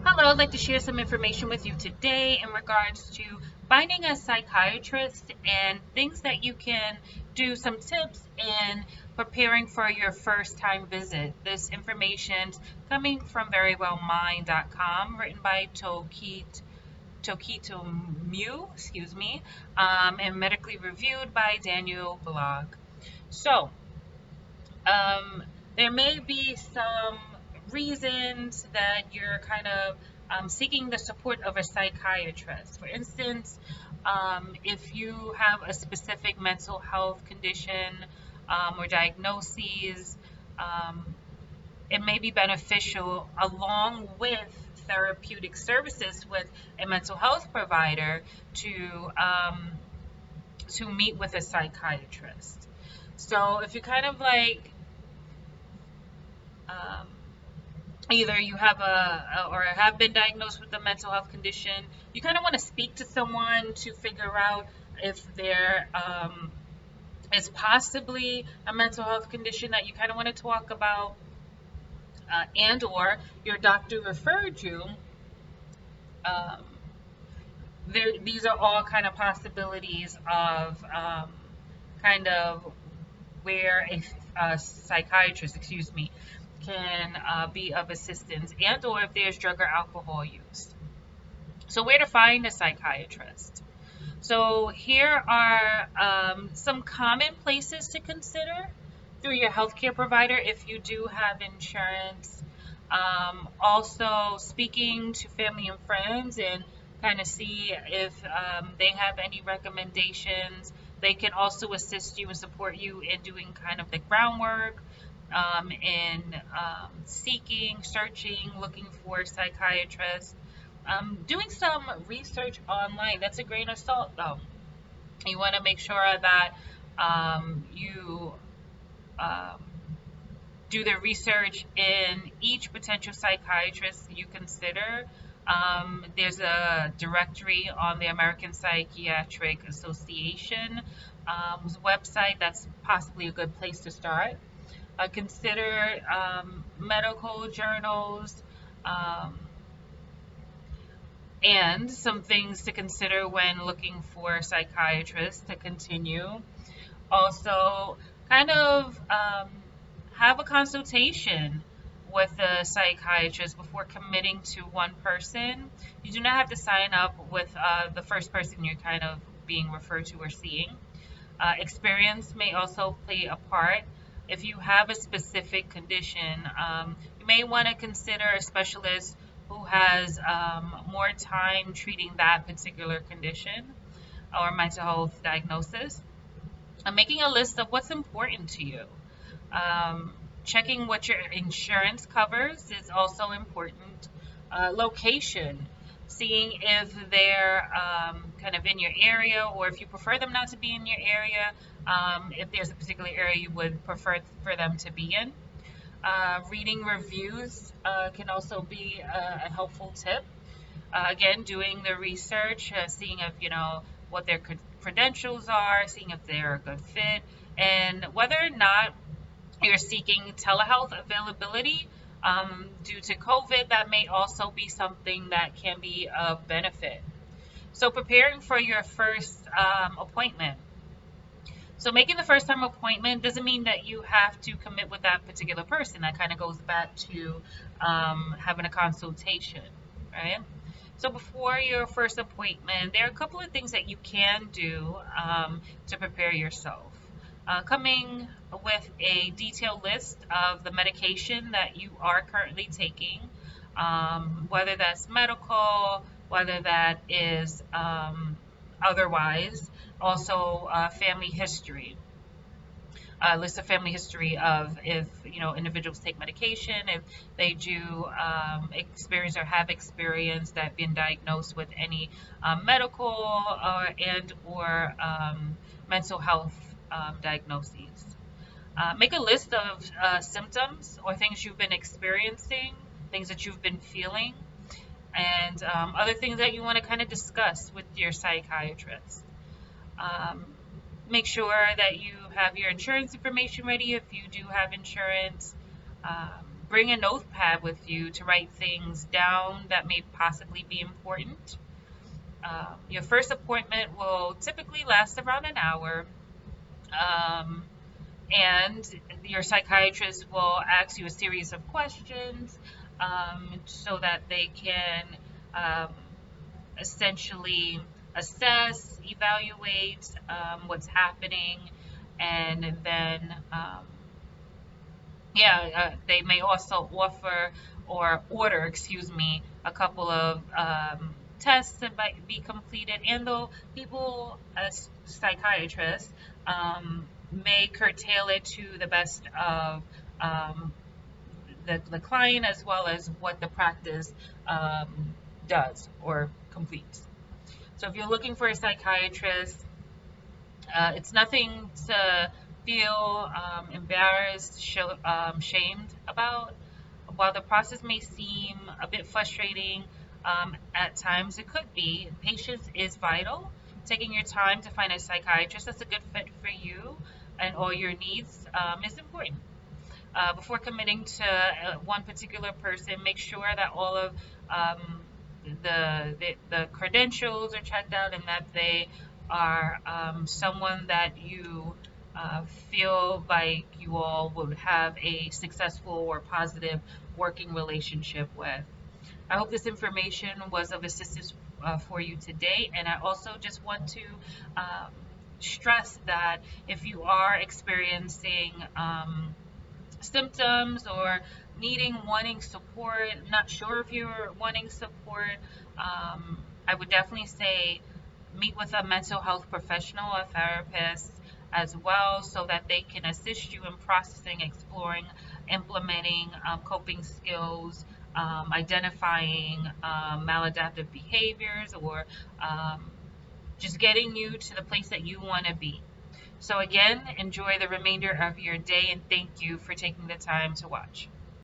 Hello, I'd like to share some information with you today in regards to finding a psychiatrist and things that you can do, some tips in preparing for your first time visit. This information's coming from verywellmind.com, written by Tokito Mew, and medically reviewed by Daniel Blog. So, um, there may be some reasons that you're kind of seeking the support of a psychiatrist. For instance, if you have a specific mental health condition or diagnoses, um, it may be beneficial along with therapeutic services with a mental health provider to meet with a psychiatrist. So if you kind of like um, either you have or have been diagnosed with a mental health condition, you kind of want to speak to someone to figure out if there is possibly a mental health condition that you kind of want to talk about, and or your doctor referred you. Um, these are all kind of possibilities of kind of where a psychiatrist, can be of assistance, and or if there's drug or alcohol use. So where to find a psychiatrist? So here are some common places to consider through your healthcare provider if you do have insurance. Also speaking to family and friends and kind of see if they have any recommendations. They can also assist you and support you in doing kind of the groundwork, in searching, looking for psychiatrists, doing some research online. That's a grain of salt, though. You want to make sure that you um, do the research in each potential psychiatrist you consider. There's a directory on the American Psychiatric Association website. That's possibly a good place to start. Consider medical journals, and some things to consider when looking for psychiatrists to continue. Also, kind of have a consultation with a psychiatrist before committing to one person. You do not have to sign up with the first person you're kind of being referred to or seeing. Experience may also play a part. If you have a specific condition, you may want to consider a specialist who has more time treating that particular condition or mental health diagnosis. Making a list of what's important to you. Checking what your insurance covers is also important. Location. Seeing if they're kind of in your area, or if you prefer them not to be in your area, if there's a particular area you would prefer for them to be in. Reading reviews can also be a helpful tip. Again, doing the research, seeing if what their credentials are, seeing if they're a good fit, and whether or not you're seeking telehealth availability. Due to COVID, that may also be something that can be of benefit. So preparing for your first appointment. So making the first time appointment doesn't mean that you have to commit with that particular person. That kind of goes back to having a consultation, right? So before your first appointment, there are a couple of things that you can do to prepare yourself. Coming with a detailed list of the medication that you are currently taking, whether that's medical, whether that is otherwise. Also, family history. List of family history of if individuals take medication, if they do experience or have experienced that been diagnosed with any medical or mental health diagnoses. Make a list of symptoms or things you've been experiencing, things that you've been feeling, and other things that you want to kind of discuss with your psychiatrist. Make sure that you have your insurance information ready if you do have insurance. bring a notepad with you to write things down that may possibly be important. Your first appointment will typically last around an hour. Um, and your psychiatrist will ask you a series of questions so that they can um, essentially assess, evaluate what's happening, and then they may also offer or order, excuse me, a couple of tests that might be completed. And though people, as psychiatrists, may curtail it to the best of um, the client as well as what the practice does or completes. So if you're looking for a psychiatrist, it's nothing to feel embarrassed, shamed about. While the process may seem a bit frustrating at times, it could be. Patience is vital. Taking your time to find a psychiatrist that's a good fit for you and all your needs is important. Before committing to one particular person, make sure that all of the credentials are checked out and that they are someone that you feel like you all would have a successful or positive working relationship with. I hope this information was of assistance for you today, and I also just want to um, stress that if you are experiencing symptoms or wanting support, not sure if you're wanting support, I would definitely say meet with a mental health professional, a therapist as well, so that they can assist you in processing, exploring, implementing coping skills, identifying maladaptive behaviors, or just getting you to the place that you want to be. So again, enjoy the remainder of your day and thank you for taking the time to watch.